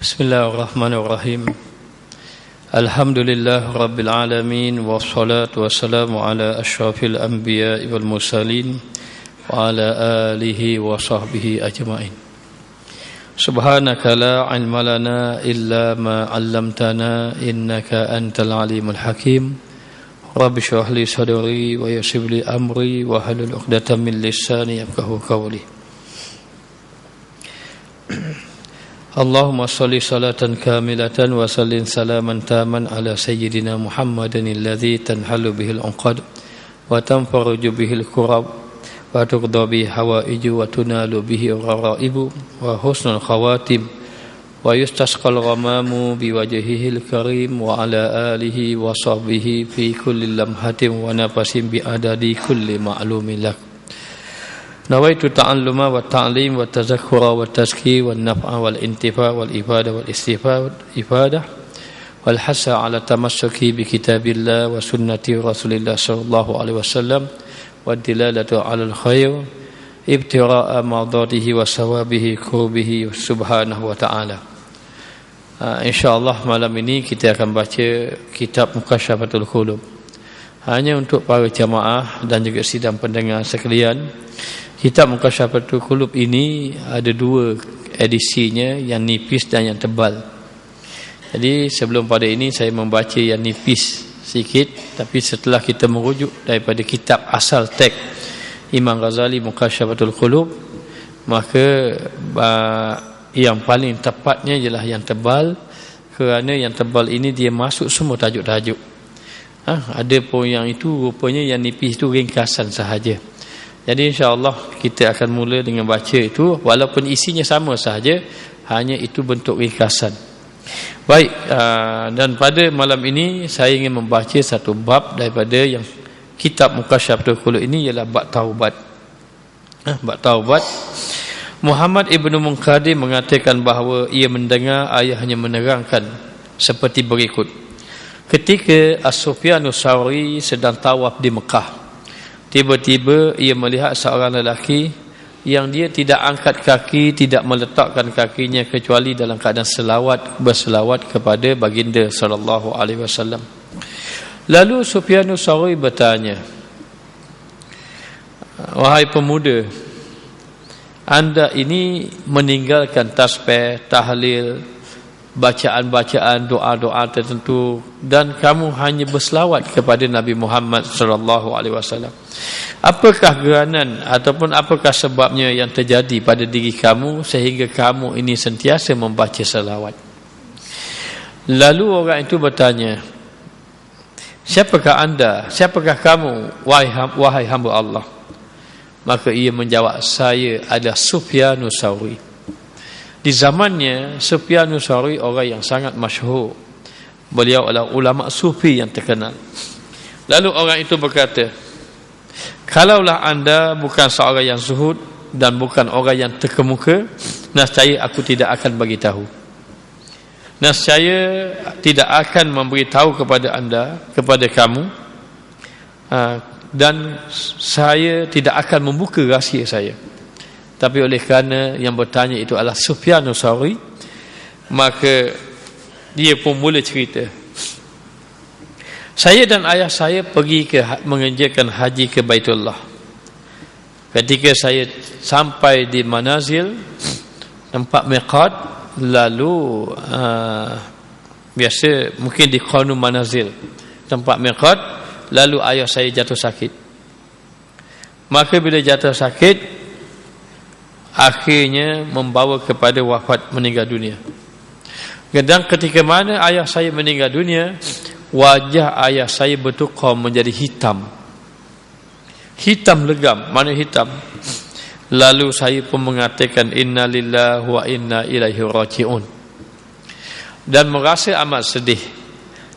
Bismillahirrahmanirrahim. Alhamdulillah Rabbil Alamin. Wassalatu wassalamu ala ashrafil anbiya wal mursalin wa ala alihi wa sahbihi ajma'in. Subhanaka la ilma lana illa ma 'allamtana innaka antal alimul hakim. Rabbi shrah li sadri wa yassir li amri wa hlul 'uqdatam min lisani yafqahu qawli. Allahumma salli salatan kamilatan wa sallim salaman taman ala sayyidina Muhammadin alladhi tanhalu bihil unqad wa tanfaruju bihil kurab wa tuqda bihi hawaiju wa tunalu bihi raraibu wa husnul khawatim wa yustasqal ghamamu biwajhihil karim wa ala alihi wa sahbihi fi kulli lamhatin wa nafasin bi adadi kulli ma'lumin lak. Nawaitu ta'alluma wa ta'lim wa tazakkura wa tazki wa naf'a wal intifa wal ibadah wal istifadah wal hasa ala tamassuki bi kitabillah wa sunnati rasulillah sallallahu alaihi wasallam wa dilalatu ala al khair ibtira'a mardatihi wa sawabihi qurbihi subhanahu wa ta'ala. InsyaAllah malam ini kita akan baca kitab Mukasyafatul Qulub. Hanya untuk para jamaah dan juga sidang pendengar sekalian, kitab Mukasyafatul Qulub ini ada dua edisinya, yang nipis dan yang tebal. Jadi sebelum pada ini saya membaca yang nipis sikit, tapi setelah kita merujuk daripada kitab asal teks Imam Ghazali Mukasyafatul Qulub, maka yang paling tepatnya ialah yang tebal, kerana yang tebal ini dia masuk semua tajuk-tajuk. Ada pun yang itu rupanya yang nipis itu ringkasan sahaja. Jadi insya-Allah kita akan mula dengan baca itu, walaupun isinya sama sahaja, hanya itu bentuk ringkasan. Baik, dan pada malam ini saya ingin membaca satu bab daripada yang kitab Mukasyafatul Qulub ini, ialah bab taubat. Bab taubat. Muhammad Ibn Munkadir mengatakan bahawa ia mendengar ayahnya menerangkan seperti berikut. Ketika As-Sufyanus Tsauri sedang tawaf di Mekah, tiba-tiba ia melihat seorang lelaki yang dia tidak angkat kaki, tidak meletakkan kakinya kecuali dalam keadaan berselawat kepada baginda sallallahu alaihi wasallam. Lalu Sufyanus Tsauri bertanya, "Wahai pemuda, anda ini meninggalkan tasbih, tahlil, bacaan-bacaan, doa-doa tertentu, dan kamu hanya berselawat kepada Nabi Muhammad sallallahu alaihi wasallam. Apakah geranan ataupun apakah sebabnya yang terjadi pada diri kamu sehingga kamu ini sentiasa membaca selawat?" Lalu orang itu bertanya, "Siapakah anda? Siapakah kamu, wahai hamba Allah?" Maka ia menjawab, "Saya adalah Sufyanus Tsauri." Di zamannya Sufyanus Tsauri orang yang sangat masyhur. Beliau adalah ulama sufi yang terkenal. Lalu orang itu berkata, "Kalaulah anda bukan seorang yang zuhud dan bukan orang yang terkemuka, nescaya aku tidak akan bagi tahu. Nescaya tidak akan memberitahu kepada anda, kepada kamu, dan saya tidak akan membuka rahsia saya. Tapi oleh kerana yang bertanya itu adalah Sufyanus Tsauri, maka dia pun mula cerita. Saya dan ayah saya pergi mengerjakan haji ke Baitullah. Ketika saya sampai di manazil, tempat miqat, lalu biasa mungkin di qanun manazil, tempat miqat, lalu ayah saya jatuh sakit. Maka bila jatuh sakit, akhirnya membawa kepada wafat, meninggal dunia. Dan ketika mana ayah saya meninggal dunia, wajah ayah saya bertukar menjadi hitam. Hitam legam, mana hitam. Lalu saya pun mengatakan inna lillahi wa inna ilaihi raji'un, dan merasa amat sedih.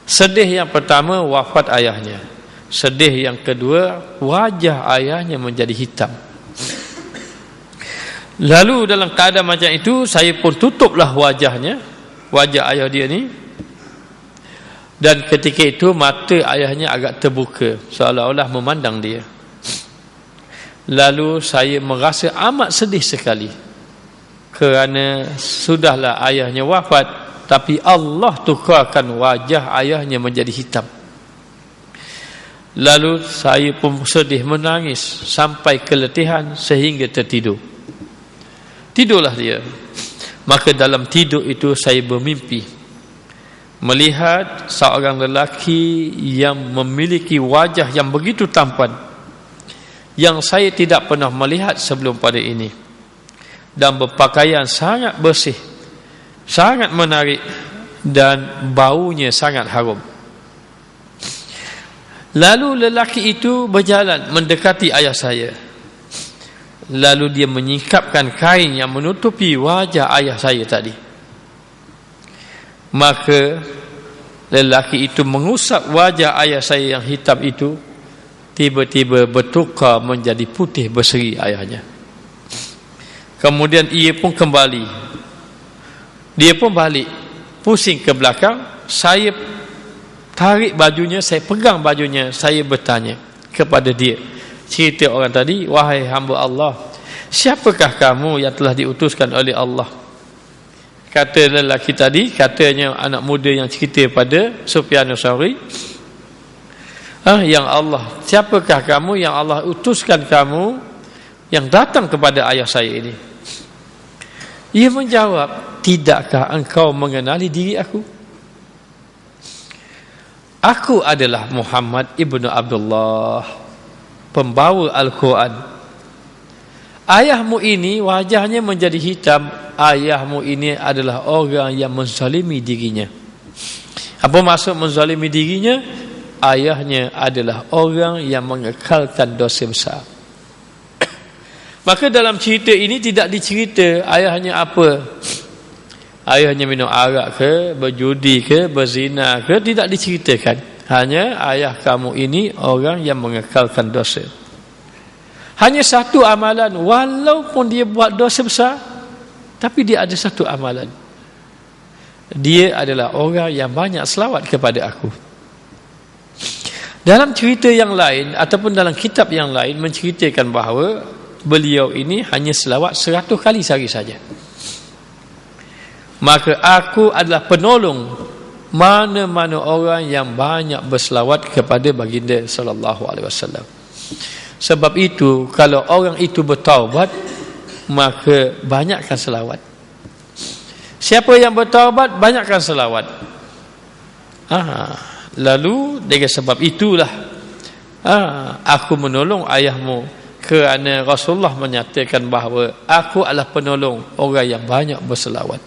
Sedih yang pertama, wafat ayahnya. Sedih yang kedua, wajah ayahnya menjadi hitam. Lalu dalam keadaan macam itu, saya pun tutuplah wajahnya, wajah ayah dia ni. Dan ketika itu mata ayahnya agak terbuka, seolah-olah memandang dia. Lalu saya merasa amat sedih sekali. kerana sudahlah ayahnya wafat, tapi Allah tukarkan wajah ayahnya menjadi hitam. Lalu saya pun sedih menangis sampai keletihan sehingga tertidur. Tidurlah dia. Maka dalam tidur itu saya bermimpi melihat seorang lelaki yang memiliki wajah yang begitu tampan, yang saya tidak pernah melihat sebelum pada ini, dan berpakaian sangat bersih, sangat menarik, dan baunya sangat harum. Lalu lelaki itu berjalan mendekati ayah saya. Lalu dia menyingkapkan kain yang menutupi wajah ayah saya tadi. Maka lelaki itu mengusap wajah ayah saya yang hitam itu, tiba-tiba bertukar menjadi putih berseri ayahnya. Kemudian ia pun kembali. Dia pun balik, pusing ke belakang. Saya tarik bajunya, saya pegang bajunya, saya bertanya kepada dia, cerita orang tadi, wahai hamba Allah, siapakah kamu yang telah diutuskan oleh Allah? Kata lelaki tadi, katanya anak muda yang cerita pada Sufyan Ats-Tsauri, yang Allah, siapakah kamu yang Allah utuskan kamu yang datang kepada ayah saya ini? Ia menjawab, tidakkah engkau mengenali diri aku? Aku adalah Muhammad ibnu Abdullah, pembawa Al-Quran. Ayahmu ini wajahnya menjadi hitam. Ayahmu ini adalah orang yang menzalimi dirinya. Apa maksud menzalimi dirinya? Ayahnya adalah orang yang mengekalkan dosa besar. Maka dalam cerita ini tidak dicerita ayahnya apa. Ayahnya minum arak ke, berjudi ke, berzina ke, tidak diceritakan. Hanya ayah kamu ini orang yang mengekalkan dosa. Hanya satu amalan, walaupun dia buat dosa besar, tapi dia ada satu amalan. Dia adalah orang yang banyak selawat kepada aku. Dalam cerita yang lain ataupun dalam kitab yang lain menceritakan bahawa beliau ini hanya selawat 100 kali sehari saja. Maka aku adalah penolong mana-mana orang yang banyak berselawat kepada baginda sallallahu alaihi wasallam. Sebab itu kalau orang itu bertaubat, maka banyakkan selawat. Siapa yang bertaubat, banyakkan selawat. Lalu dengan sebab itulah aku menolong ayahmu, kerana Rasulullah menyatakan bahawa aku adalah penolong orang yang banyak berselawat.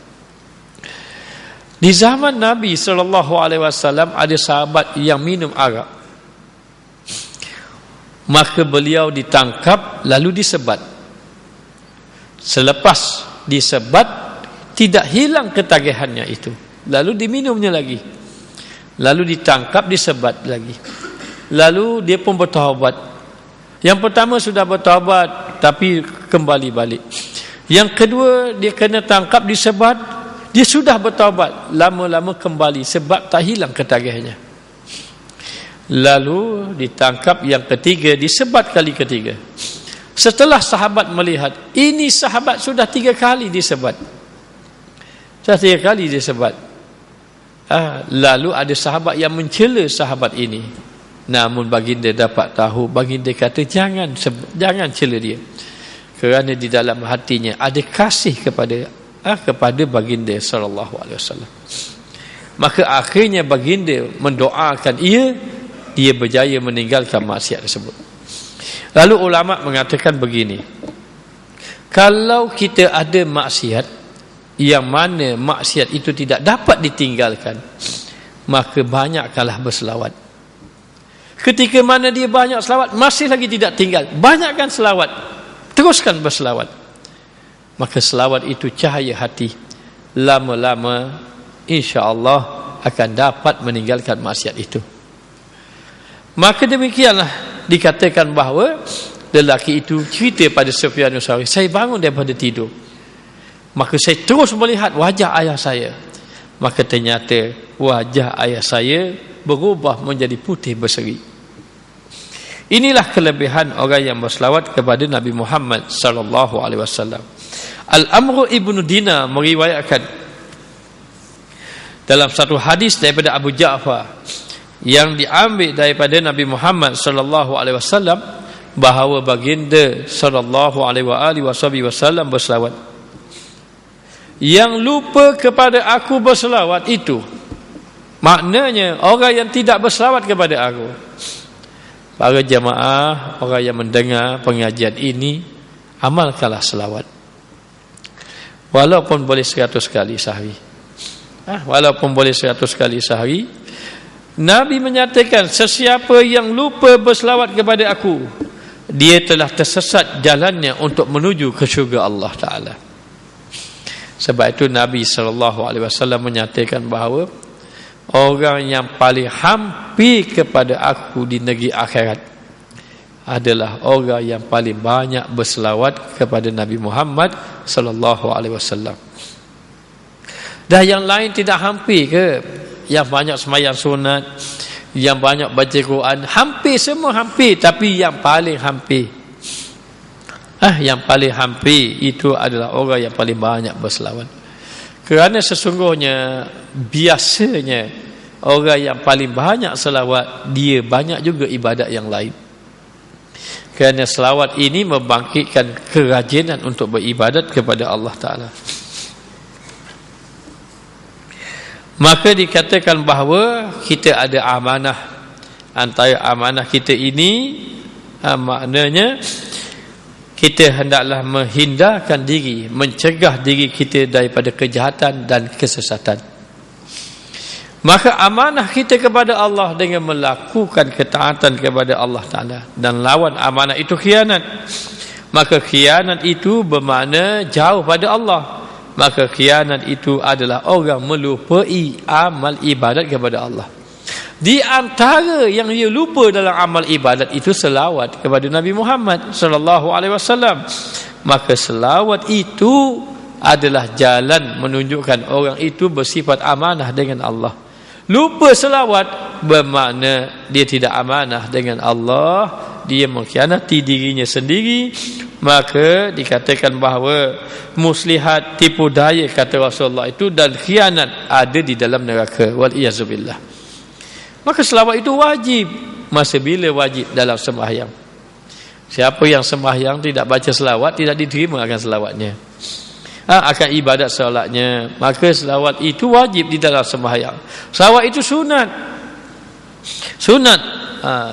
Di zaman Nabi SAW ada sahabat yang minum arak. Maka beliau ditangkap lalu disebat. Selepas disebat, tidak hilang ketagihannya itu, lalu diminumnya lagi. Lalu ditangkap, disebat lagi. Lalu dia pun bertaubat. Yang pertama sudah bertaubat, tapi kembali balik. Yang kedua, dia kena tangkap, disebat, dia sudah bertaubat, lama-lama kembali sebab tak hilang ketagihannya. Lalu ditangkap yang ketiga, disebat kali ketiga. Setelah sahabat melihat, ini sahabat sudah 3 kali disebat. Sudah 3 kali disebat. Lalu ada sahabat yang mencela sahabat ini. Namun baginda dapat tahu, baginda kata jangan cela dia. Kerana di dalam hatinya ada kasih kepada baginda sallallahu alaihi wasallam. Maka akhirnya baginda mendoakan dia berjaya meninggalkan maksiat tersebut. Lalu ulama mengatakan begini, kalau kita ada maksiat yang mana maksiat itu tidak dapat ditinggalkan, maka banyakkanlah berselawat. Ketika mana dia banyak selawat, masih lagi tidak tinggal, banyakkan selawat, teruskan berselawat. Maka selawat itu cahaya hati, lama-lama insya-Allah akan dapat meninggalkan maksiat itu. Maka demikianlah dikatakan bahawa lelaki itu cerita pada Sufyan Ats-Tsauri, saya bangun daripada tidur, maka saya terus melihat wajah ayah saya. Maka ternyata wajah ayah saya berubah menjadi putih berseri. Inilah kelebihan orang yang berselawat kepada Nabi Muhammad sallallahu alaihi wasallam. Al-Amru ibnu Dinar meriwayatkan dalam satu hadis daripada Abu Ja'far yang diambil daripada Nabi Muhammad sallallahu alaihi wasallam bahawa baginda sallallahu alaihi wasallam berselawat, yang lupa kepada aku berselawat itu, maknanya orang yang tidak berselawat kepada aku. Para jemaah, orang yang mendengar pengajian ini, amalkanlah selawat walaupun boleh 100 kali sehari. Walaupun boleh 100 kali sehari. Nabi menyatakan, sesiapa yang lupa berselawat kepada aku, dia telah tersesat jalannya untuk menuju ke syurga Allah Ta'ala. Sebab itu Nabi SAW menyatakan bahawa orang yang paling hampir kepada aku di negeri akhirat adalah orang yang paling banyak berselawat kepada Nabi Muhammad SAW. Dah yang lain tidak hampir ke? Yang banyak sembahyang sunat, yang banyak baca Quran, hampir semua hampir, tapi yang paling hampir, yang paling hampir itu adalah orang yang paling banyak berselawat. Kerana sesungguhnya biasanya orang yang paling banyak selawat, dia banyak juga ibadat yang lain. Kerana selawat ini membangkitkan kerajinan untuk beribadat kepada Allah Ta'ala. Maka dikatakan bahawa kita ada amanah. Antara amanah kita ini, maknanya kita hendaklah menghindarkan diri, mencegah diri kita daripada kejahatan dan kesesatan. Maka amanah kita kepada Allah dengan melakukan ketaatan kepada Allah Ta'ala, dan lawan amanah itu khianat. Maka khianat itu bermakna jauh pada Allah. Maka khianat itu adalah orang melupai amal ibadat kepada Allah. Di antara yang dia lupa dalam amal ibadat itu selawat kepada Nabi Muhammad sallallahu alaihi wasallam. Maka selawat itu adalah jalan menunjukkan orang itu bersifat amanah dengan Allah. Lupa selawat bermakna dia tidak amanah dengan Allah, dia mengkhianati dirinya sendiri. Maka dikatakan bahawa muslihat, tipu daya kata Rasulullah itu, dan khianat ada di dalam neraka, wal iyazubillah. Maka selawat itu wajib. Masa bila wajib? Dalam sembahyang. Siapa yang sembahyang tidak baca selawat, tidak diterima akan selawatnya, akan ibadat solatnya. Maka selawat itu wajib di dalam sembahyang. Selawat itu sunat. Sunat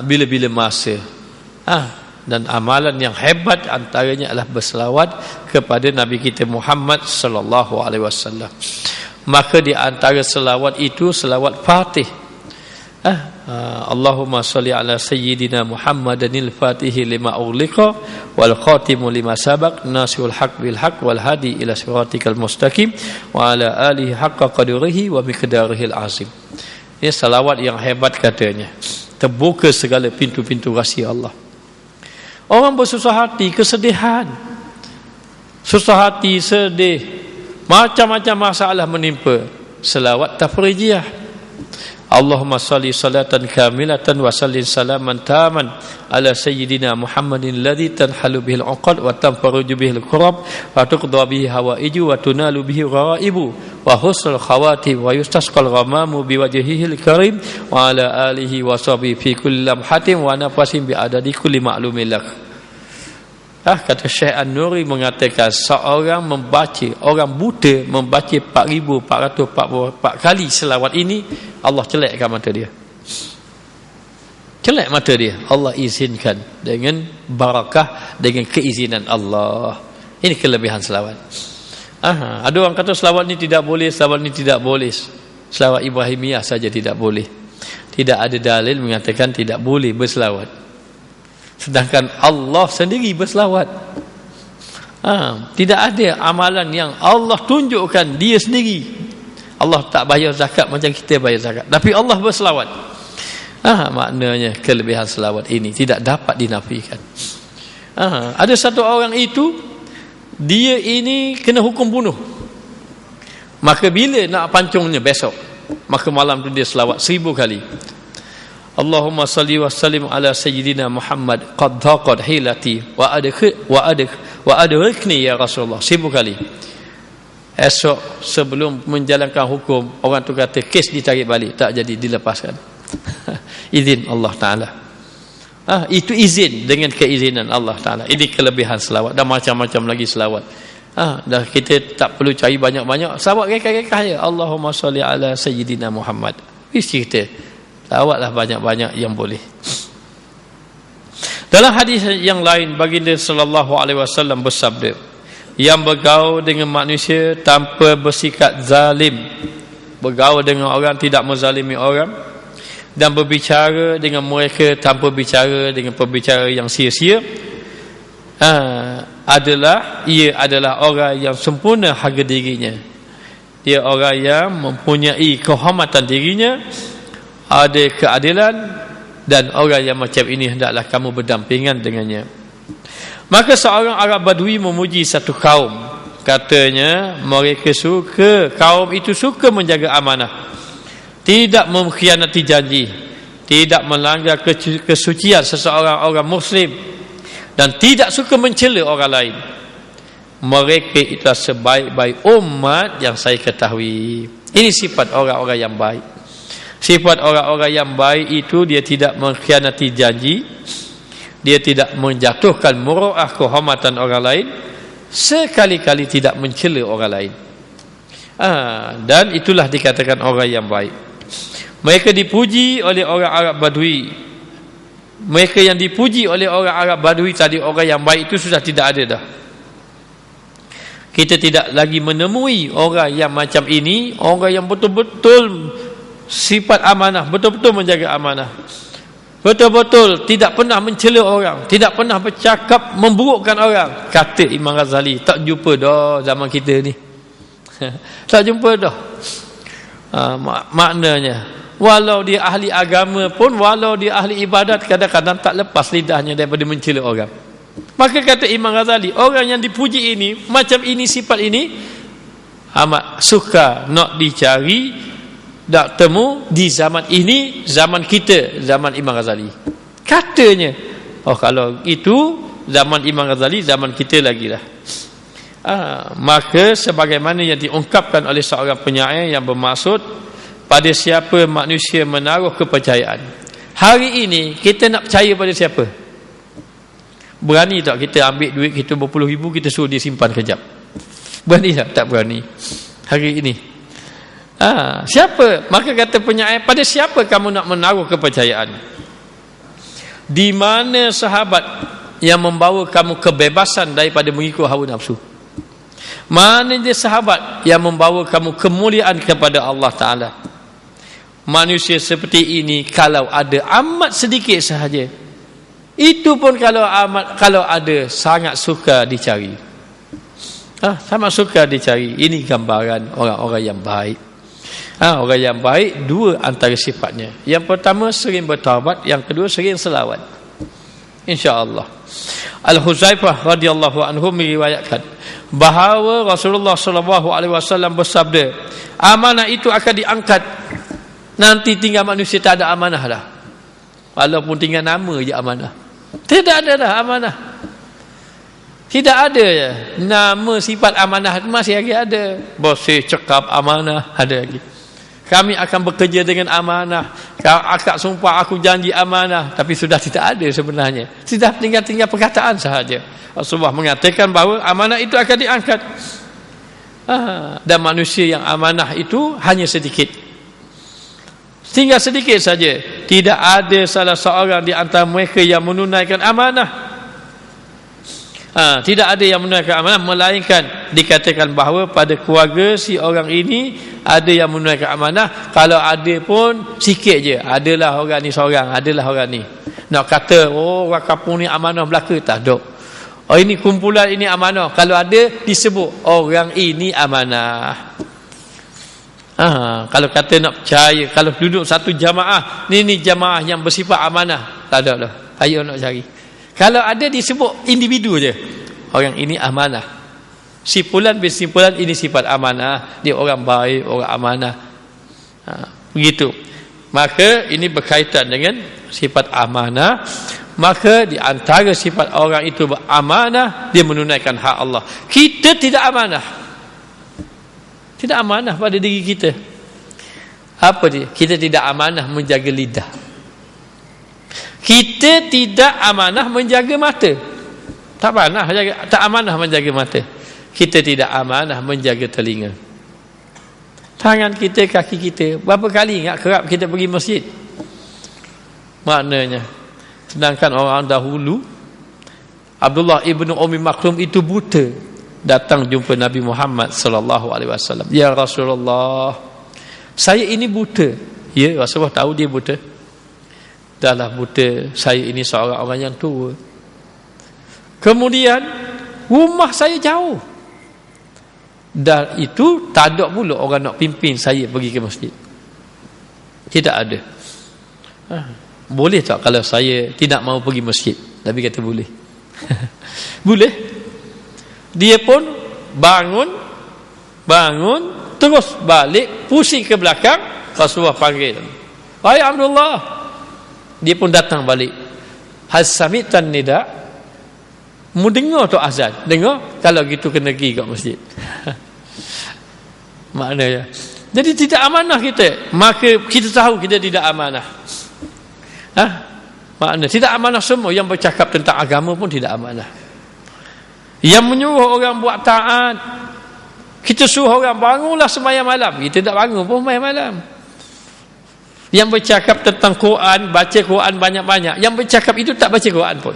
bila-bila masa. Dan amalan yang hebat antaranya adalah berselawat kepada Nabi kita Muhammad sallallahu alaihi wasallam. Maka di antara selawat itu selawat Fatih. Allahumma salli ala sayyidina Muhammadanil fatihi lima ughliqa wal khatimu lima sabaq nasirul haq bil haq wal hadi ila siratikal mustaqim wa ala alihi haqqa qadrihi wa miqdarihil azim. Ini selawat yang hebat katanya. Terbuka segala pintu-pintu rahsia Allah. Orang bersusah hati, kesedihan, susah hati, sedih, macam-macam masalah menimpa, selawat tafrijiyah. Allahumma salli salatan kamilatan wa sallim salaman taman ala sayyidina Muhammadin alladhi tanhalu bihil uqad wa tanfaruju bihil kurab wa tuqda bihi hawaiju wa tunalu bihi ghaibu wa husnul khawatim wa yustasqal ghamamu biwajhihil karim wa ala alihi wa sahbihi fi kulli lamhatin wa nafasin bi adadi kulli ma'lumin lak. Kata Syekh An-Nuri mengatakan, seorang membaca, orang buta membaca 4444 kali selawat ini, Allah celakkan mata dia. Celak mata dia. Allah izinkan dengan barakah, dengan keizinan Allah. Ini kelebihan selawat. Ada orang kata selawat ni tidak boleh, selawat ni tidak boleh. Selawat Ibrahimiyah saja tidak boleh. Tidak ada dalil mengatakan tidak boleh berselawat. Sedangkan Allah sendiri berselawat. Tidak ada amalan yang Allah tunjukkan dia sendiri. Allah tak bayar zakat macam kita bayar zakat, tapi Allah berselawat. Maknanya kelebihan selawat ini tidak dapat dinafikan. Ada satu orang itu, dia ini kena hukum bunuh. Maka bila nak pancungnya besok, maka malam tu dia selawat 1000 kali. Allahumma salli wa sallim ala sayyidina Muhammad qad dhaqat hilati wa adrikni ya Rasulullah 1000 kali. Esok sebelum menjalankan hukum, orang tu kata kes ditarik balik, tak jadi, dilepaskan. Izin Allah Ta'ala. Itu izin dengan keizinan Allah Ta'ala. Ini kelebihan selawat dan macam-macam lagi selawat. Dah kita tak perlu cari banyak-banyak. Selawat rekah-rekah je. Allahumma salli ala sayyidina Muhammad. Mesti kita selawatlah banyak-banyak yang boleh. Dalam hadis yang lain, baginda sallallahu alaihi wasallam bersabda, yang bergaul dengan manusia tanpa bersikap zalim, bergaul dengan orang tidak menzalimi orang, dan berbicara dengan mereka tanpa bicara dengan perbicaraan yang sia-sia, ia adalah orang yang sempurna harga dirinya. Dia orang yang mempunyai kehormatan dirinya, ada keadilan, dan orang yang macam ini hendaklah kamu berdampingan dengannya. Maka seorang Arab Badui memuji satu kaum. Katanya mereka kaum itu suka menjaga amanah, tidak mengkhianati janji, tidak melanggar kesucian seseorang orang Muslim, dan tidak suka mencela orang lain. Mereka itulah sebaik-baik umat yang saya ketahui. Ini sifat orang-orang yang baik. Sifat orang-orang yang baik itu, dia tidak mengkhianati janji, dia tidak menjatuhkan muruah kehormatan orang lain, sekali-kali tidak mencela orang lain. Dan itulah dikatakan orang yang baik. Mereka dipuji oleh orang Arab Badui. Mereka yang dipuji oleh orang Arab Badui tadi, orang yang baik itu sudah tidak ada dah. Kita tidak lagi menemui orang yang macam ini, orang yang betul-betul sifat amanah, betul-betul menjaga amanah, betul-betul tidak pernah mencela orang, tidak pernah bercakap memburukkan orang. Kata Imam Ghazali, tak jumpa dah zaman kita ni. Tak jumpa dah. Maknanya, walau dia ahli agama pun, walau dia ahli ibadat, kadang-kadang tak lepas lidahnya daripada mencela orang. Maka kata Imam Ghazali, orang yang dipuji ini, macam ini sifat ini, amat suka nak dicari, tak temu di zaman ini, zaman kita, zaman Imam Ghazali. Katanya, kalau itu zaman Imam Ghazali, zaman kita lagi lah. Maka sebagaimana yang diungkapkan oleh seorang penyair yang bermaksud, pada siapa manusia menaruh kepercayaan. Hari ini kita nak percaya pada siapa? Berani tak kita ambil duit kita berpuluh ribu, kita suruh dia simpan kejap? Berani tak? Tak berani hari ini. Siapa? Maka kata penyair, pada siapa kamu nak menaruh kepercayaan? Di mana sahabat yang membawa kamu kebebasan daripada mengikut hawa nafsu? Mana dia sahabat yang membawa kamu kemuliaan kepada Allah Ta'ala? Manusia seperti ini kalau ada amat sedikit sahaja, itu pun kalau ada sangat suka dicari. Sangat suka dicari. Ini gambaran orang-orang yang baik. Orang yang baik, dua antara sifatnya. Yang pertama sering bertaubat, yang kedua sering selawat. InsyaAllah. Al-Huzaifah radhiyallahu anhu meriwayatkan bahawa Rasulullah sallallahu alaihi wasallam bersabda, amanah itu akan diangkat. Nanti tinggal manusia tak ada amanah dah. Walaupun tinggal nama je amanah. Tidak ada dah amanah. Tidak ada je. Nama sifat amanah masih lagi ada. Bosih cakap amanah ada lagi. Kami akan bekerja dengan amanah. Akak sumpah aku janji amanah, tapi sudah tidak ada sebenarnya. Sudah tinggal perkataan sahaja. Rasulullah mengatakan bahawa amanah itu akan diangkat. Dan manusia yang amanah itu hanya sedikit. Tinggal sedikit saja. Tidak ada salah seorang di antara mereka yang menunaikan amanah. Tidak ada yang menunaikan amanah, melainkan dikatakan bahawa pada keluarga si orang ini ada yang menunaikan amanah. Kalau ada pun sikit je. Adalah orang ni seorang, adalah orang ni. Nak kata orang kampung ni amanah belaka, tak ada. Ini kumpulan ini amanah. Kalau ada disebut orang ini amanah. Kalau kata nak percaya, kalau duduk satu jamaah, ni jamaah yang bersifat amanah, tak ada lah. Ayo nak cari. Kalau ada disebut individu je, orang ini amanah. Simpulan ini sifat amanah, dia orang baik, orang amanah. Begitu. Maka ini berkaitan dengan sifat amanah. Maka di antara sifat orang itu beramanah, dia menunaikan hak Allah. Kita tidak amanah. Tidak amanah pada diri kita. Apa dia? Kita tidak amanah menjaga lidah. Kita tidak amanah menjaga mata. Tak amanah menjaga mata. Kita tidak amanah menjaga telinga. Tangan kita, kaki kita. Berapa kali ingat kerap kita pergi masjid? Maknanya, sedangkan orang dahulu, Abdullah ibnu Ummi Maktum itu buta, datang jumpa Nabi Muhammad sallallahu alaihi wasallam. Ya Rasulullah, saya ini buta. Ya, Rasulullah tahu dia buta. Dahlah buta, saya ini seorang orang yang tua. Kemudian rumah saya jauh. Dan itu tak ada pula orang nak pimpin saya pergi ke masjid. Tidak ada. Boleh tak kalau saya tidak mau pergi masjid? Nabi kata boleh. Boleh. Dia pun bangun, terus balik, pusing ke belakang. Rasulullah panggil, "Hai Abdullah." Dia pun datang balik. Hasamitan nida. Mu dengar tu azan. Dengar? Kalau gitu kena pergi kat masjid. Maknanya, jadi tidak amanah kita. Maka kita tahu kita tidak amanah. Maknanya tidak amanah semua. Yang bercakap tentang agama pun tidak amanah. Yang menyuruh orang buat taat, kita suruh orang bangunlah sembahyang malam, kita tak bangun pun sembahyang malam. Yang bercakap tentang Quran, baca Quran banyak-banyak, yang bercakap itu tak baca Quran pun.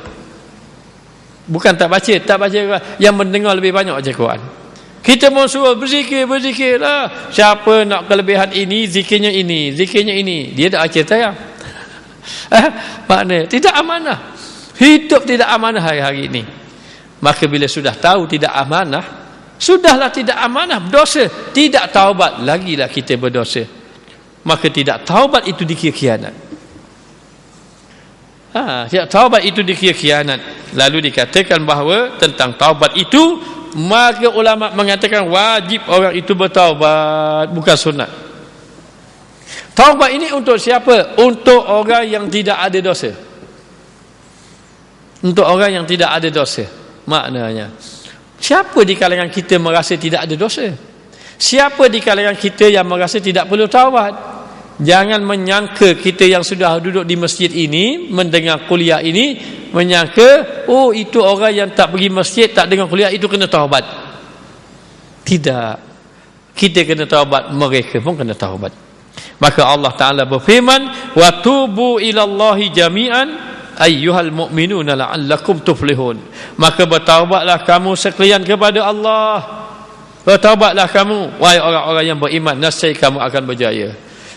Bukan tak baca Quran, yang mendengar lebih banyak baca Quran. Kita mau suruh berzikirlah. Siapa nak kelebihan ini, zikirnya ini. Dia tak baca tayang. Maknanya tidak amanah. Hidup tidak amanah hari-hari ini. Maka bila sudah tahu tidak amanah, sudahlah tidak amanah, berdosa, tidak taubat, lagilah kita berdosa. Maka tidak taubat itu dikira khianat. Tidak taubat itu dikira khianat. Lalu dikatakan bahawa tentang taubat itu, maka ulama mengatakan wajib orang itu bertaubat, bukan sunat. Taubat ini untuk siapa? Untuk orang yang tidak ada dosa. Untuk orang yang tidak ada dosa. Maknanya, siapa di kalangan kita merasa tidak ada dosa? Siapa di kalangan kita yang merasa tidak perlu taubat? Jangan menyangka kita yang sudah duduk di masjid ini, mendengar kuliah ini, menyangka, oh itu orang yang tak pergi masjid, tak dengar kuliah, itu kena taubat. Tidak. Kita kena taubat, mereka pun kena taubat. Maka Allah Ta'ala berfirman, wa tubu ilallahi jami'an ayyuhal mu'minuna la'allakum tuflihun. Maka bertaubatlah kamu sekalian kepada Allah. Bertaubatlah kamu, wahai orang-orang yang beriman, nescaya kamu akan berjaya.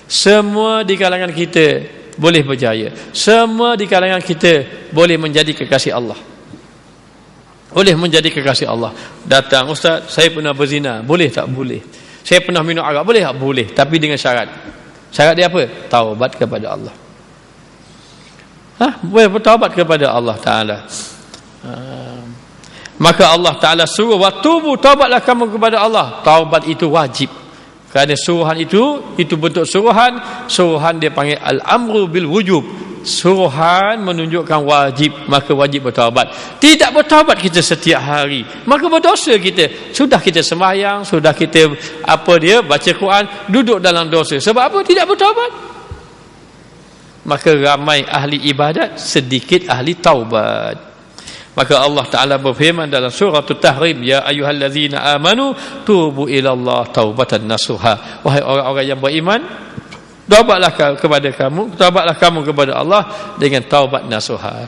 Semua di kalangan kita boleh berjaya. Semua di kalangan kita boleh menjadi kekasih Allah. Boleh menjadi kekasih Allah. Datang, Ustaz, saya pernah berzina. Boleh tak? Boleh. Saya pernah minum arak. Boleh tak? Boleh. Tapi dengan syarat. Syarat dia apa? Taubat kepada Allah. Boleh bertaubat kepada Allah Ta'ala. Maka Allah Ta'ala suruh, watubu, taubatlah kamu kepada Allah. Taubat itu wajib. Kerana suruhan itu bentuk suruhan. Suruhan dia panggil al-amru bil wujub. Suruhan menunjukkan wajib, maka wajib bertaubat. Tidak bertaubat kita setiap hari, maka berdosa kita. Sudah kita sembahyang, sudah kita baca Quran, duduk dalam dosa. Sebab apa? Tidak bertaubat. Maka ramai ahli ibadat, sedikit ahli taubat. Maka Allah Ta'ala berfirman dalam surah At-Tahrim, ya ayyuhallazina amanu tubu ilallah taubatan nasuha. Wahai orang-orang yang beriman, taubatlah kamu kepada Allah dengan taubat nasuha.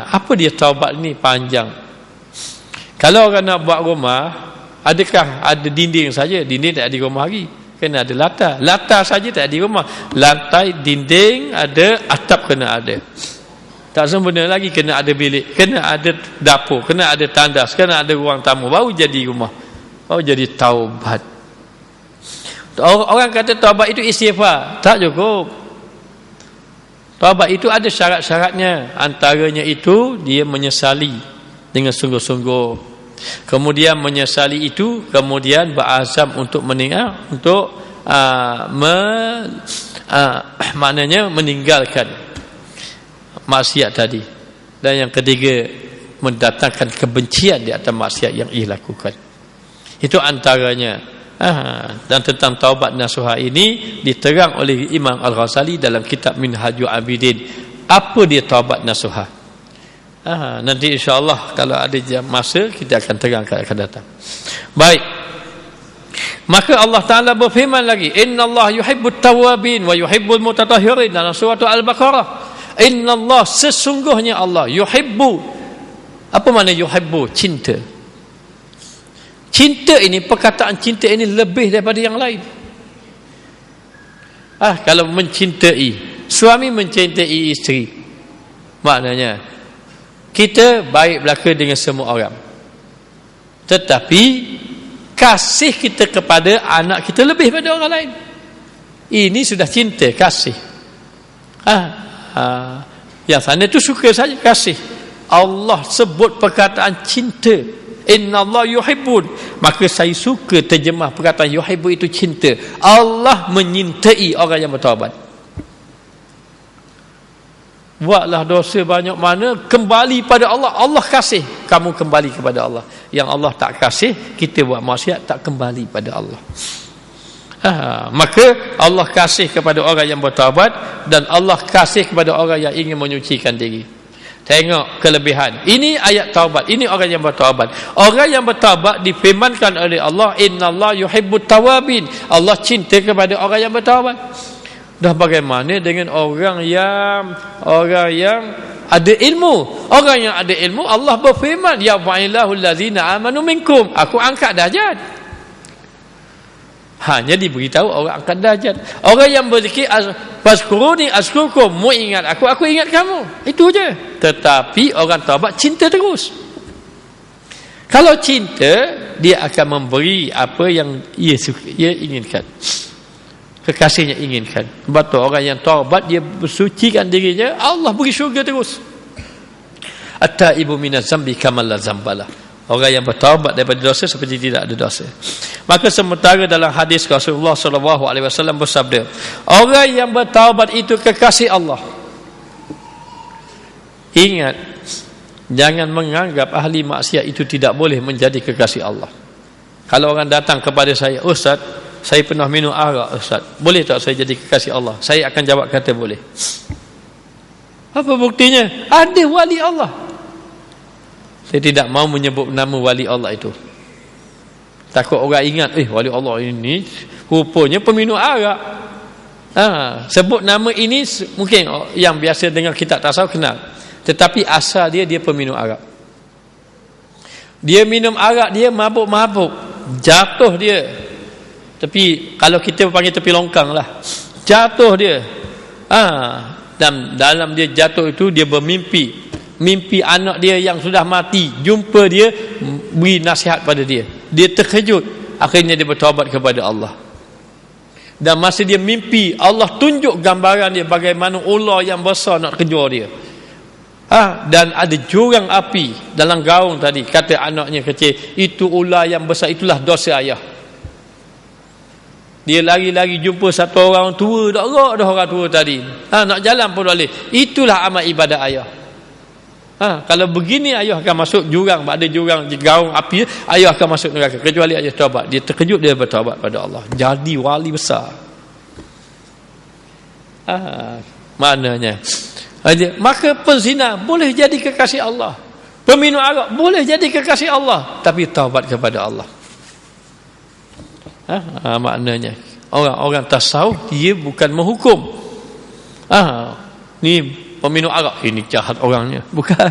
Apa dia taubat ni? Panjang. Kalau orang nak buat rumah, adakah ada dinding saja? Dinding tak ada di rumah lagi. Kena ada latar. Latar saja tak ada di rumah. Lantai, dinding ada, atap kena ada. Tak sempurna lagi, kena ada bilik, kena ada dapur, kena ada tandas, kena ada ruang tamu, baru jadi rumah, baru jadi taubat. Orang kata taubat itu istighfar, tak cukup. Taubat itu ada syarat-syaratnya. Antaranya itu dia menyesali dengan sungguh-sungguh. Kemudian menyesali itu, kemudian berazam untuk meninggal, untuk maknanya meninggalkan maksiat tadi. Dan yang ketiga, mendatangkan kebencian di atas maksiat yang ia lakukan. Itu antaranya. Dan tentang taubat nasuha ini diterang oleh Imam Al-Ghazali dalam kitab Minhajul Abidin. Apa dia taubat nasuha? Nanti insya-Allah kalau ada masa kita akan terangkan akan datang. Baik. Maka Allah Taala berfirman lagi, innallaha yuhibbut tawwabin wa yuhibbul mutatahhirin, dalam surah Al-Baqarah. Innallah, sesungguhnya Allah, yuhibbu. Apa makna yuhibbu? Cinta. Cinta ini, perkataan cinta ini lebih daripada yang lain. Kalau mencintai, suami mencintai isteri, maknanya kita baik belaka dengan semua orang, tetapi kasih kita kepada anak kita lebih daripada orang lain. Ini sudah cinta, kasih. Yang sana itu suka saja, kasih. Allah sebut perkataan cinta, innallaha yuhibbun, maka saya suka terjemah perkataan yuhibbu itu cinta. Allah menyintai orang yang bertaubat. Buatlah dosa banyak mana, kembali pada Allah, Allah kasih, kamu kembali kepada Allah. Yang Allah tak kasih, kita buat maksiat, tak kembali pada Allah. Maka Allah kasih kepada orang yang bertaubat, dan Allah kasih kepada orang yang ingin menyucikan diri. Tengok kelebihan. Ini ayat taubat, ini orang yang bertaubat. Orang yang bertaubat difirmankan oleh Allah, innallaha yuhibbut tawwabin, Allah cinta kepada orang yang bertaubat. Dah bagaimana dengan orang yang ada ilmu? Orang yang ada ilmu, Allah berfirman, ya fa'ilahul ladzina amanu minkum, aku angkat darjat. Hanya diberitahu orang angkat darjat. Orang yang berzikir, fazkuruni azkurkum, mu ingat aku ingat kamu. Itu je. Tetapi orang taubat cinta terus. Kalau cinta, dia akan memberi apa yang ia inginkan, kekasihnya inginkan. Sebab tu orang yang taubat, dia bersucikan dirinya, Allah beri syurga terus. At-taibu minaz zambi kamal la zambalah. Orang yang bertaubat daripada dosa seperti tidak ada dosa. Maka sementara dalam hadis Rasulullah SAW bersabda, orang yang bertaubat itu kekasih Allah. Ingat, jangan menganggap ahli maksiat itu tidak boleh menjadi kekasih Allah. Kalau orang datang kepada saya, Ustaz, saya pernah minum arak, Ustaz, boleh tak saya jadi kekasih Allah? Saya akan jawab kata boleh. Apa buktinya? Ada wali Allah. Saya tidak mau menyebut nama wali Allah itu. Takut orang ingat, wali Allah ini rupanya peminum arak. Sebut nama ini mungkin yang biasa dengar kitab tasawuf kenal. Tetapi asal dia peminum arak. Dia minum arak, dia mabuk-mabuk, jatuh dia. Tapi kalau kita panggil tepi longkang lah, jatuh dia. Dan dalam dia jatuh itu, dia bermimpi. Mimpi anak dia yang sudah mati, jumpa dia, beri nasihat pada dia. Dia terkejut, akhirnya dia bertaubat kepada Allah. Dan masa dia mimpi, Allah tunjuk gambaran dia bagaimana ular yang besar nak kejar dia. Dan ada jurang api dalam gaung tadi. Kata anaknya kecil, itu ular yang besar, itulah dosa ayah. Dia lari-lari jumpa satu orang tua, dah orang tua tadi. Nak jalan pun boleh. Itulah amal ibadah ayah. Kalau begini, ayah akan masuk jurang, ada jurang gaung api, ayah akan masuk neraka kecuali ayah taubat. Dia terkejut, dia bertaubat pada Allah, jadi wali besar. Maknanya, maka penzina boleh jadi kekasih Allah, peminum arak boleh jadi kekasih Allah, tapi taubat kepada Allah. Maknanya orang-orang tasawuf, dia bukan menghukum. Ni peminum arak, ini jahat orangnya, bukan,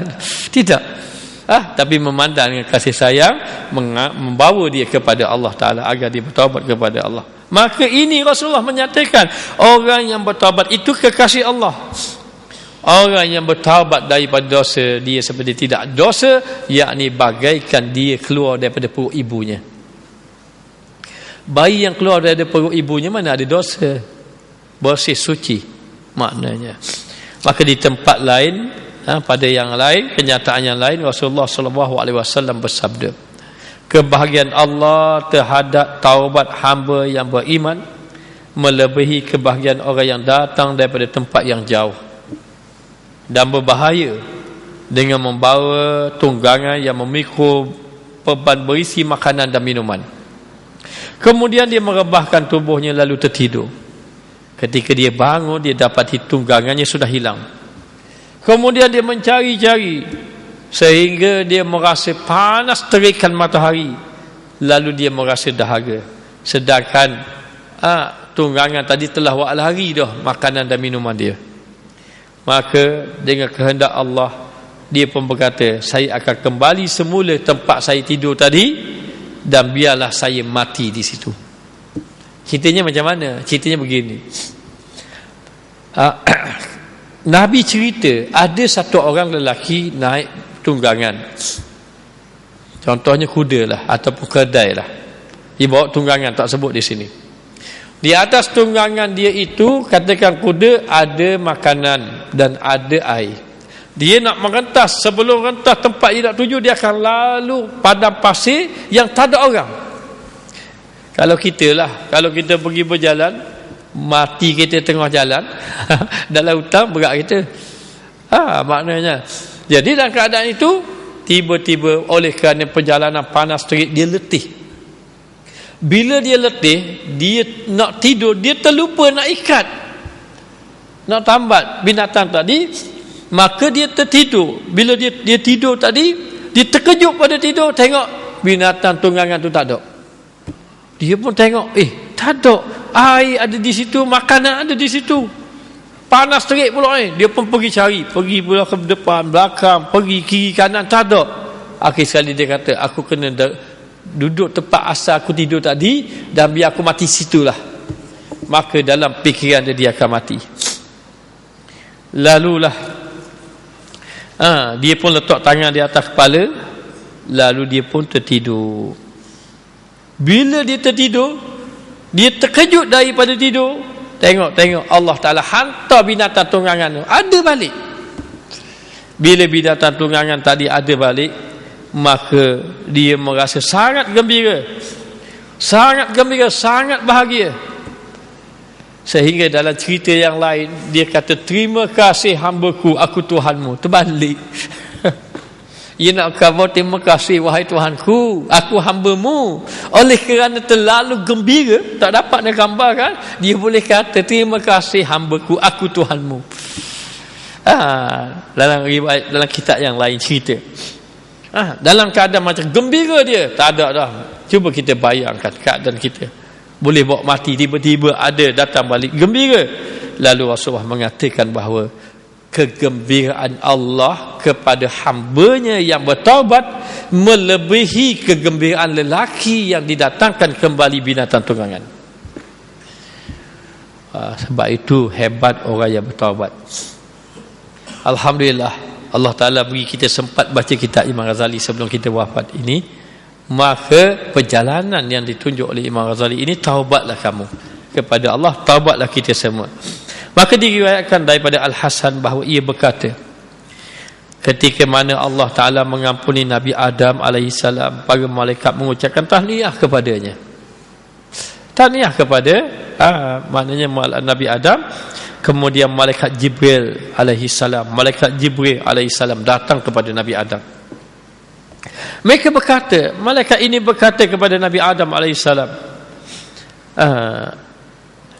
tidak. Tapi memandang dengan kasih sayang, membawa dia kepada Allah Ta'ala agar dia bertaubat kepada Allah. Maka ini Rasulullah menyatakan, orang yang bertaubat itu kekasih Allah. Orang yang bertaubat daripada dosa, dia seperti tidak dosa, yakni bagaikan dia keluar daripada perut ibunya. Bayi yang keluar daripada perut ibunya mana ada dosa, bersih, suci maknanya. Maka di tempat lain, pada yang lain, kenyataan yang lain, Rasulullah SAW bersabda, kebahagiaan Allah terhadap taubat hamba yang beriman melebihi kebahagiaan orang yang datang daripada tempat yang jauh, dan berbahaya dengan membawa tunggangan yang memikul beban berisi makanan dan minuman. Kemudian dia merebahkan tubuhnya lalu tertidur. Ketika dia bangun, dia dapati tunggangannya sudah hilang. Kemudian dia mencari-cari sehingga dia merasa panas terikan matahari, lalu dia merasa dahaga, sedangkan tunggangan tadi telah buat lari dah makanan dan minuman dia. Maka dengan kehendak Allah, dia pun berkata, saya akan kembali semula tempat saya tidur tadi, dan biarlah saya mati di situ. Ceritanya macam mana? Ceritanya begini. Nabi cerita ada satu orang lelaki naik tunggangan, contohnya kuda lah ataupun kedai lah, dia bawa tunggangan, tak sebut di sini. Di atas tunggangan dia itu, katakan kuda, ada makanan dan ada air. Dia nak merentas, sebelum rentas tempat dia nak tuju, dia akan lalu padang pasir yang tak ada orang. Kalau kita lah, kalau kita pergi berjalan, mati kita tengah jalan dalam hutan, berat kita. Maknanya, jadi dalam keadaan itu, tiba-tiba oleh kerana perjalanan panas terik, dia letih. Bila dia letih, dia nak tidur, dia terlupa nak ikat, nak tambat binatang tadi, maka dia tertidur. Bila dia tidur tadi, dia terkejut pada tidur, tengok binatang tunggangan tu tak ada. Dia pun tengok, tak ada, air ada di situ, makanan ada di situ, panas terik pula ni. Dia pun pergi cari, pergi pula ke depan, belakang, pergi kiri kanan, tak ada. Akhir sekali dia kata, aku kena duduk tempat asal aku tidur tadi, dan biar aku mati situlah. Maka dalam fikiran dia akan mati. Lalulah dia pun letak tangan di atas kepala, lalu dia pun tertidur. Bila dia tertidur, dia terkejut daripada tidur, tengok Allah Ta'ala hantar binatang tunggangan tu ada balik. Bila binatang tunggangan tadi ada balik, maka dia merasa sangat gembira, sangat bahagia. Sehingga dalam cerita yang lain, dia kata, terima kasih hamba-Ku, aku Tuhanmu. Terbalik. Ia nak khabar, terima kasih wahai Tuhanku, aku hamba-Mu. Oleh kerana terlalu gembira, tak dapat nak gambarkan, dia boleh kata, terima kasih hamba-Ku, aku Tuhanmu. Dalam riwayat, dalam kitab yang lain cerita, dalam keadaan macam gembira dia, tak ada dah. Cuba kita bayangkan keadaan kita, boleh bawa mati, tiba-tiba ada datang balik gembira. Lalu Rasulullah mengatakan bahawa kegembiraan Allah kepada hamba-Nya yang bertaubat melebihi kegembiraan lelaki yang didatangkan kembali binatang tunggangan. Sebab itu hebat orang yang bertaubat. Alhamdulillah, Allah Ta'ala beri kita sempat baca kitab Imam Ghazali sebelum kita wafat ini. Maka perjalanan yang ditunjuk oleh Imam Ghazali ini, taubatlah kamu kepada Allah, taubatlah kita semua. Maka diriwayatkan daripada Al-Hasan bahawa ia berkata, ketika mana Allah Ta'ala mengampuni Nabi Adam AS, para malaikat mengucapkan tahniah kepadanya. Tahniah kepada maknanya Nabi Adam. Kemudian malaikat Jibril AS, malaikat Jibril AS datang kepada Nabi Adam. Mereka berkata, malaikat ini berkata kepada Nabi Adam AS,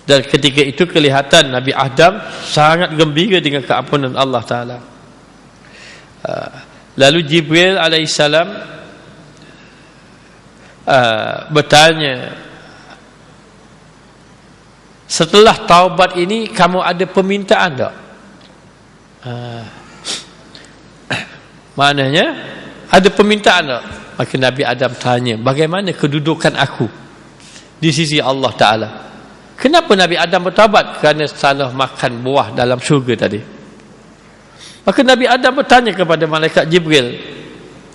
dan ketika itu kelihatan Nabi Adam sangat gembira dengan keampunan Allah Ta'ala. Lalu Jibril AS bertanya, setelah taubat ini kamu ada permintaan tak? Maknanya ada permintaan tak? Maka Nabi Adam tanya, bagaimana kedudukan aku di sisi Allah Ta'ala? Kenapa Nabi Adam bertaubat? Kerana salah makan buah dalam syurga tadi. Maka Nabi Adam bertanya kepada malaikat Jibril,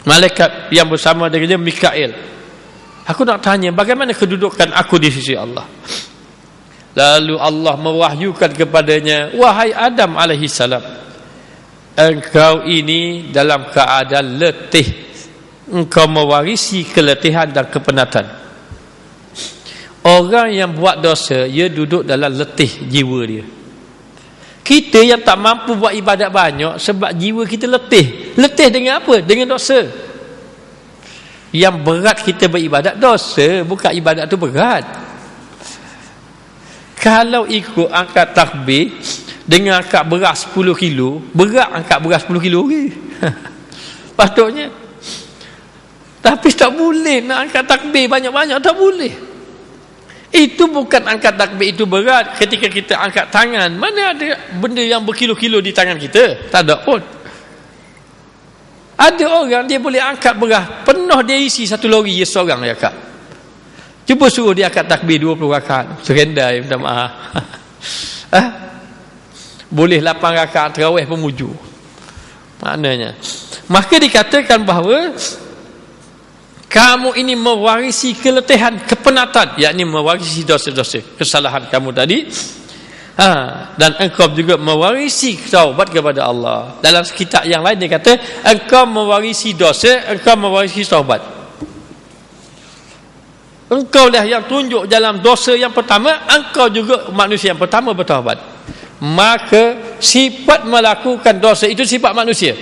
malaikat yang bersama dengan Mikail, aku nak tanya, bagaimana kedudukan aku di sisi Allah? Lalu Allah mewahyukan kepadanya, wahai Adam AS, engkau ini dalam keadaan letih, engkau mewarisi keletihan dan kepenatan. Orang yang buat dosa, dia duduk dalam letih jiwa dia. Kita yang tak mampu buat ibadat banyak sebab jiwa kita letih. Letih dengan apa? Dengan dosa. Yang berat kita beribadat dosa, bukan ibadat tu berat. Kalau ikut angkat takbir dengan angkat beras 10 kilo, berat angkat beras 10 kilo lagi. Patutnya. Tapi tak boleh nak angkat takbir banyak-banyak, tak boleh. Itu bukan angkat takbir itu berat. Ketika kita angkat tangan, mana ada benda yang berkilo-kilo di tangan kita? Tak ada pun. Ada orang dia boleh angkat beras penuh, dia isi satu lori, dia seorang dia angkat. Cuba suruh dia angkat takbir 20 rakaat, serendai, minta maaf. Boleh 8 rakaat tarawih pun mujur. Maknanya, maka dikatakan bahawa kamu ini mewarisi keletihan, kepenatan, yakni mewarisi dosa-dosa, kesalahan kamu tadi. Dan engkau juga mewarisi taubat kepada Allah. Dalam kitab yang lain dia kata, engkau mewarisi dosa, engkau mewarisi taubat. Engkau lah yang tunjuk dalam dosa yang pertama, engkau juga manusia yang pertama bertaubat. Maka sifat melakukan dosa itu sifat manusia.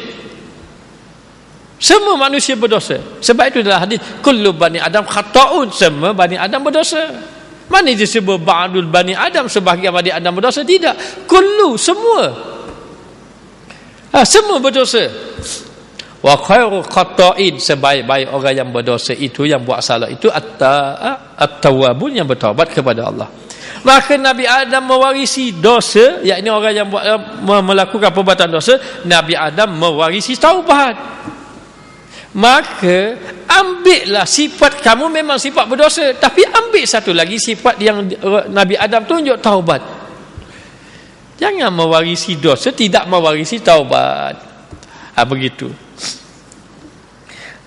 Semua manusia berdosa. Sebab itu dalam hadis, kullu bani Adam khata'un, semua bani Adam berdosa. Mana disebut ba'dul bani Adam, sebahagian bani Adam berdosa? Tidak. Kullu, semua. Semua berdosa. Wa khairu khata'in, sebaik-baik orang yang berdosa itu, yang buat salah itu at-tawwabun, yang bertaubat kepada Allah. Maka Nabi Adam mewarisi dosa, yakni orang yang melakukan perbuatan dosa. Nabi Adam mewarisi taubat. Maka ambillah sifat kamu memang sifat berdosa, tapi ambil satu lagi sifat yang Nabi Adam tunjuk, taubat. Jangan mewarisi dosa, tidak mewarisi taubat. Begitu.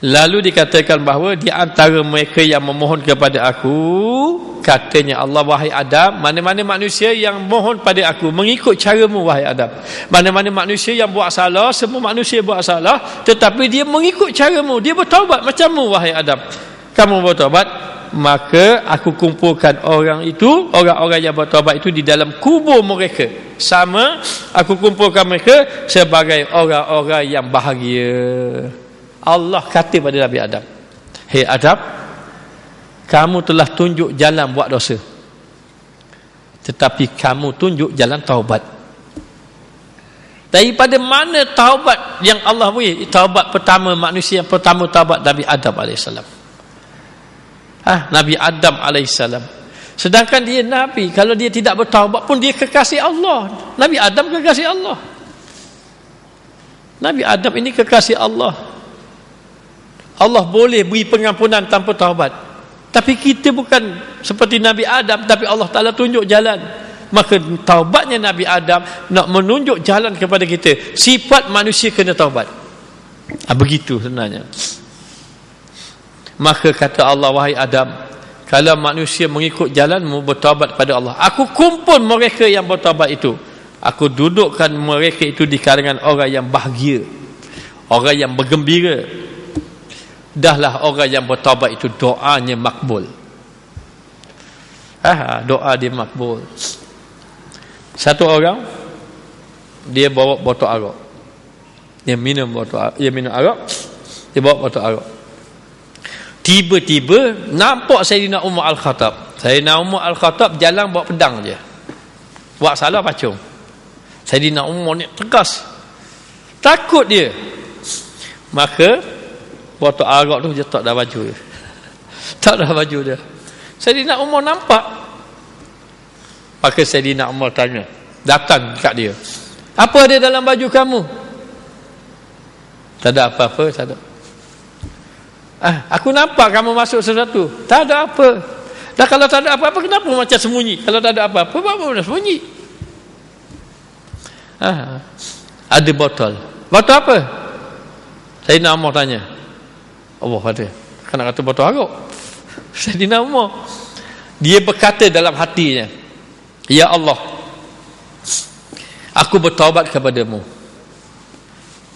Lalu dikatakan bahawa di antara mereka yang memohon kepada aku, katanya Allah, wahai Adam, mana-mana manusia yang mohon pada aku mengikut caramu wahai Adam, mana-mana manusia yang buat salah, semua manusia buat salah, tetapi dia mengikut caramu, dia bertaubat macammu wahai Adam, kamu bertaubat, maka aku kumpulkan orang itu, orang-orang yang bertaubat itu di dalam kubur mereka, sama aku kumpulkan mereka sebagai orang-orang yang bahagia. Allah kata pada Nabi Adam, hei Adam, kamu telah tunjuk jalan buat dosa, tetapi kamu tunjuk jalan taubat. Daripada mana taubat yang Allah beri? Taubat pertama, manusia yang pertama taubat Nabi Adam AS. Nabi Adam AS. Sedangkan dia Nabi, kalau dia tidak bertaubat pun dia kekasih Allah. Nabi Adam kekasih Allah. Nabi Adam ini kekasih Allah. Allah boleh beri pengampunan tanpa taubat. Tapi kita bukan seperti Nabi Adam, tapi Allah Ta'ala tunjuk jalan. Maka taubatnya Nabi Adam nak menunjuk jalan kepada kita. Sifat manusia kena taubat. Begitu sebenarnya. Maka kata Allah, wahai Adam, kalau manusia mengikut jalanmu, bertaubat pada Allah, aku kumpul mereka yang bertaubat itu, aku dudukkan mereka itu di kalangan orang yang bahagia, orang yang bergembira. Dahlah orang yang bertaubat itu doanya makbul. Doa dia makbul. Satu orang, dia bawa botol arak, dia minum arak, dia bawa botol arak. Tiba-tiba nampak Sayyidina Umar Al-Khattab. Sayyidina Umar Al-Khattab jalan bawa pedang je, buat salah pacung. Sayyidina Umar ni tegas, takut dia. Maka botol arak tu dia tak dah baju dia. Tak dah baju dia. Sayyidina Umar nampak. Maka Sayyidina Umar tanya, datang kat dia, apa ada dalam baju kamu? Tak ada apa-apa, tak ada. Aku nampak kamu masuk sesuatu. Tak ada apa. Dah kalau tak ada apa-apa, kenapa macam sembunyi? Kalau tak ada apa-apa, apa nak sembunyi? Ada botol. Botol apa? Sayyidina Umar tanya. Allah kata, kan nak kata botol arak. Sayyidina Umar, dia berkata dalam hatinya, ya Allah, aku bertaubat kepadamu,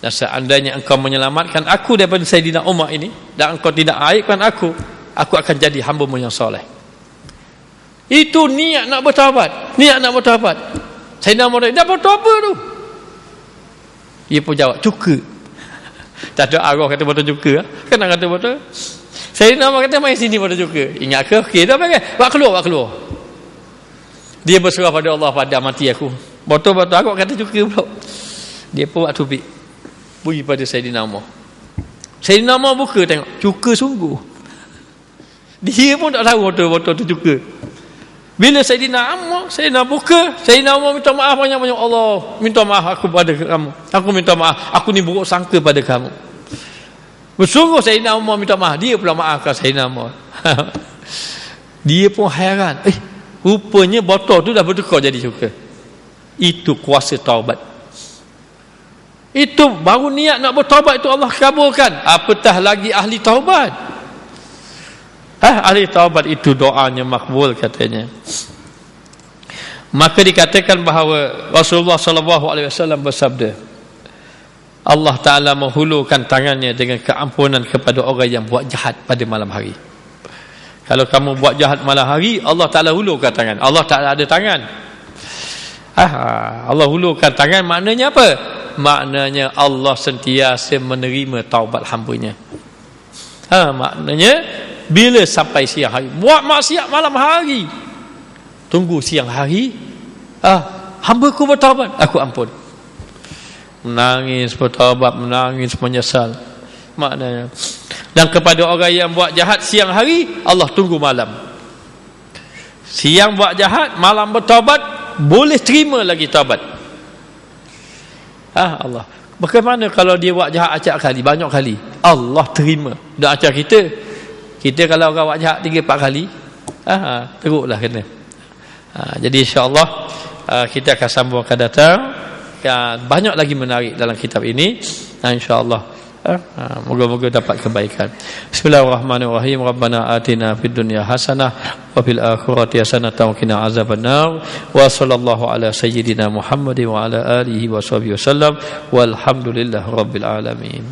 dan seandainya engkau menyelamatkan aku daripada Sayyidina Umar ini, dan engkau tidak aibkan aku akan jadi hamba-Mu yang soleh. Itu niat nak bertaubat. Sayyidina Umar dah bertaubat tu. Dia pun jawab, cuka. Tak ada arwah kata botol cuka. Kan nak kata botol. Sayyidina Umar kata, mai sini botol cuka. Ingat ke? Okey, dah pakai. Buat keluar. Dia berserah pada Allah, pada mati aku. Botol-botol aku kata cuka pula. Dia pun buat tubik. Beri pada Sayyidina Umar. Sayyidina Umar buka tengok, cuka sungguh. Dia pun tak tahu botol-botol tu cuka. Bila Sayyidina buka, Sayyidina Umar minta maaf banyak-banyak. Allah, minta maaf aku pada kamu. Aku minta maaf, aku ni buruk sangka pada kamu. Bersungguh Sayyidina Umar minta maaf, dia pula maafkan Sayyidina Umar. Dia pun hairan. Rupanya botol tu dah bertukar jadi cuka. Itu kuasa taubat. Itu baru niat nak bertaubat itu Allah kabulkan. Apatah lagi ahli taubat. Ahli taubat itu doanya makbul katanya. Maka dikatakan bahawa Rasulullah SAW bersabda, Allah Ta'ala menghulurkan tangannya dengan keampunan kepada orang yang buat jahat pada malam hari. Kalau kamu buat jahat malam hari, Allah Ta'ala hulurkan tangan. Allah Ta'ala ada tangan. Allah hulurkan tangan, maknanya apa? Maknanya Allah sentiasa menerima taubat hamba-Nya. Maknanya bila sampai siang hari, buat maksiat malam hari, tunggu siang hari, hamba-Ku bertaubat, aku ampun. Menangis bertaubat, menangis menyesal. Maknanya. Dan kepada orang yang buat jahat siang hari, Allah tunggu malam. Siang buat jahat, malam bertaubat, boleh terima lagi taubat. Allah. Bagaimana kalau dia buat jahat acak kali, banyak kali, Allah terima. Dan acak kita kalau orang buat jahat 3-4 kali, teruklah kena. Jadi insya-Allah kita akan sambung akan datang. Banyak lagi menarik dalam kitab ini. Insya-Allah moga-moga dapat kebaikan. Bismillahirrahmanirrahim. Rabbana atina fid dunya hasanah wa fil akhirati hasanah wa qina azabannar. Wa sallallahu ala sayyidina Muhammadin wa ala alihi wa sahbihi wasallam. Walhamdulillahirabbil alamin.